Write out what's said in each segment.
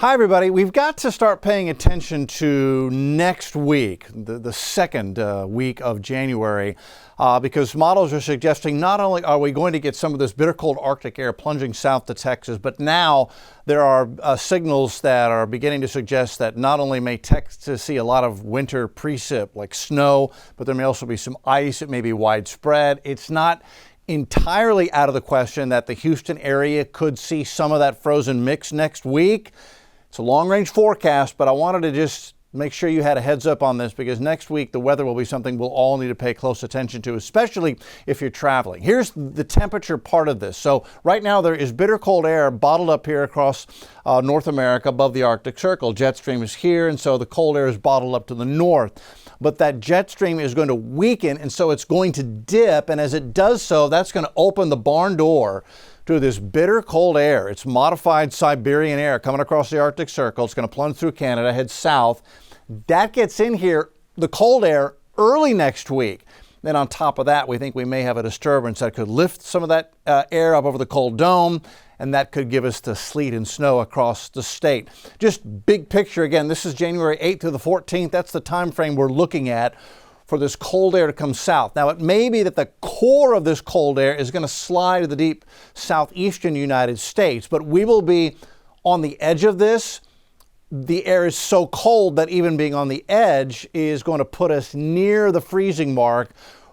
Hi, everybody. We've got to start paying attention to next week, the second week of January, because models are suggesting not only are we going to get some of this bitter cold Arctic air plunging south to Texas, but now there are signals that are beginning to suggest that not only may Texas see a lot of winter precip like snow, but there may also be some ice. It may be widespread. It's not entirely out of the question that the Houston area could see some of that frozen mix next week. It's a long-range forecast, but I wanted to just make sure you had a heads up on this because next week the weather will be something we'll all need to pay close attention to, especially if you're traveling. Here's the temperature part of this. So right now there is bitter cold air bottled up here across North America above the Arctic Circle. Jet stream is here, and so the cold air is bottled up to the north. But that jet stream is going to weaken, and so it's going to dip, and as it does so, that's going to open the barn door to this bitter cold air. It's modified Siberian air coming across the Arctic Circle. It's going to plunge through Canada, head south. That gets in here, the cold air, early next week. Then on top of that, we think we may have a disturbance that could lift some of that air up over the cold dome, and that could give us the sleet and snow across the state. Just big picture again, this is January 8th through the 14th. That's the time frame we're looking at for this cold air to come south. Now, it may be that the core of this cold air is going to slide to the deep southeastern United States, but we will be on the edge of this. The air is so cold that even being on the edge is going to put us near the freezing mark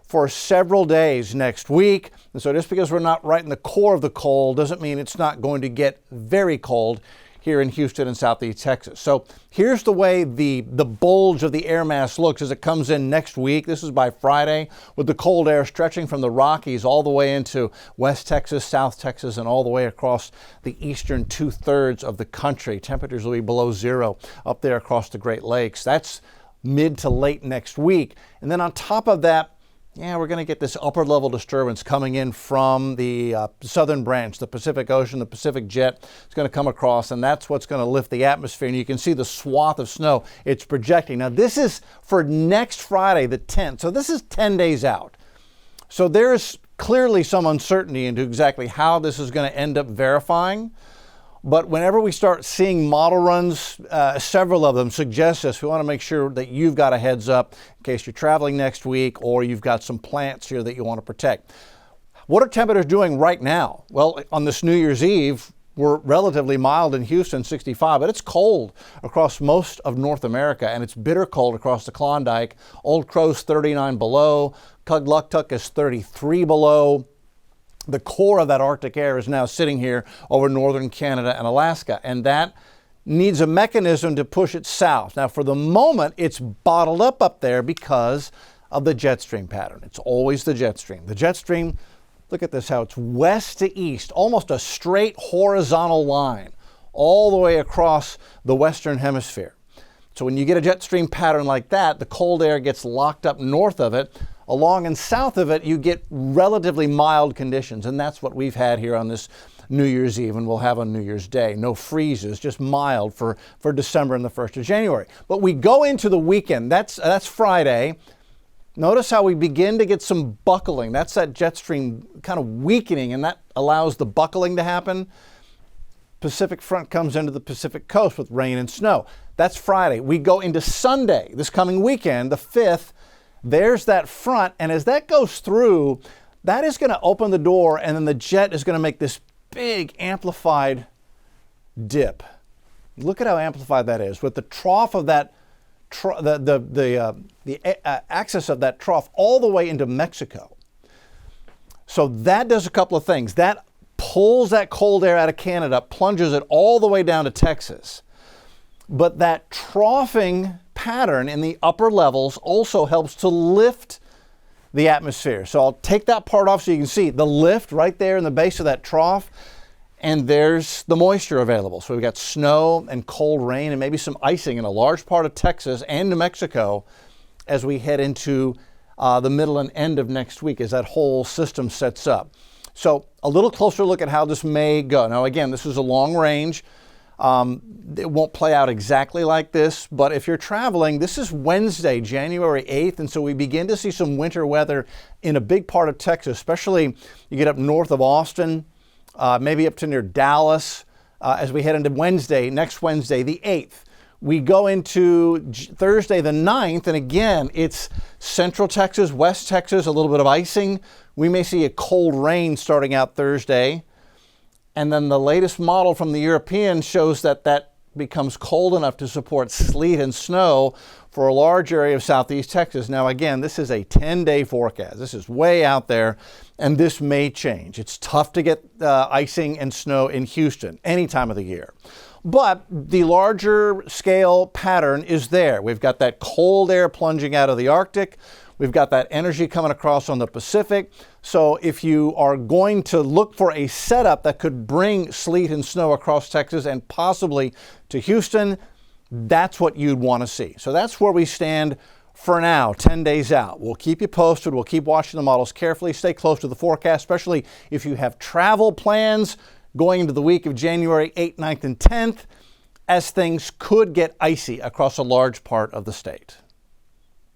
for several days next week. And so just because we're not right in the core of the cold doesn't mean it's not going to get very cold here in Houston and southeast Texas. So here's the way the bulge of the air mass looks as it comes in next week. This is by Friday, with the cold air stretching from the Rockies all the way into West Texas, South Texas, and all the way across the eastern 2/3 of the country. Temperatures will be below zero up there across the Great Lakes. That's mid to late next week. And then on top of that, we're going to get this upper level disturbance coming in from the southern branch, the Pacific Ocean, the Pacific Jet. It's going to come across, and that's what's going to lift the atmosphere. And you can see the swath of snow it's projecting. Now, this is for next Friday, the 10th. So this is 10 days out. So there's clearly some uncertainty into exactly how this is going to end up verifying. But whenever we start seeing model runs, several of them suggest this. We want to make sure that you've got a heads up in case you're traveling next week or you've got some plants here that you want to protect. What are temperatures doing right now? Well, on this New Year's Eve, we're relatively mild in Houston, 65, but it's cold across most of North America, and it's bitter cold across the Klondike. Old Crow's 39 below, Kugluktuk is 33 below. The core of that Arctic air is now sitting here over northern Canada and Alaska, and that needs a mechanism to push it south. Now, for the moment, it's bottled up there because of the jet stream pattern. It's always the jet stream. The jet stream, look at this, how it's west to east, almost a straight horizontal line all the way across the Western Hemisphere. So when you get a jet stream pattern like that, the cold air gets locked up north of it. Along and south of it, you get relatively mild conditions, and that's what we've had here on this New Year's Eve, and we'll have on New Year's Day. No freezes, just mild for December and the 1st of January. But we go into the weekend. That's Friday. Notice how we begin to get some buckling. That's that jet stream kind of weakening, and that allows the buckling to happen. Pacific front comes into the Pacific coast with rain and snow. That's Friday. We go into Sunday, this coming weekend, the 5th. There's that front, and as that goes through, that is going to open the door, and then the jet is going to make this big amplified dip. Look at how amplified that is, with the trough of that, the axis of that trough all the way into Mexico. So that does a couple of things. That pulls that cold air out of Canada, plunges it all the way down to Texas. But that troughing pattern in the upper levels also helps to lift the atmosphere. So I'll take that part off so you can see the lift right there in the base of that trough, and there's the moisture available. So we've got snow and cold rain and maybe some icing in a large part of Texas and New Mexico as we head into the middle and end of next week as that whole system sets up. So a little closer look at how this may go. Now again, this is a long range. It won't play out exactly like this, but if you're traveling, this is Wednesday, January 8th, and so we begin to see some winter weather in a big part of Texas, especially you get up north of Austin, maybe up to near Dallas, as we head into next Wednesday, the 8th. We go into Thursday, the 9th, and again, it's central Texas, West Texas, a little bit of icing. We may see a cold rain starting out Thursday. And then the latest model from the European shows that that becomes cold enough to support sleet and snow for a large area of southeast Texas. Now, again, this is a 10-day forecast. This is way out there, and this may change. It's tough to get icing and snow in Houston any time of the year. But the larger scale pattern is there. We've got that cold air plunging out of the Arctic. We've got that energy coming across on the Pacific. So if you are going to look for a setup that could bring sleet and snow across Texas and possibly to Houston, that's what you'd want to see. So that's where we stand for now, 10 days out. We'll keep you posted. We'll keep watching the models carefully. Stay close to the forecast, especially if you have travel plans going into the week of January 8th, 9th, and 10th, as things could get icy across a large part of the state.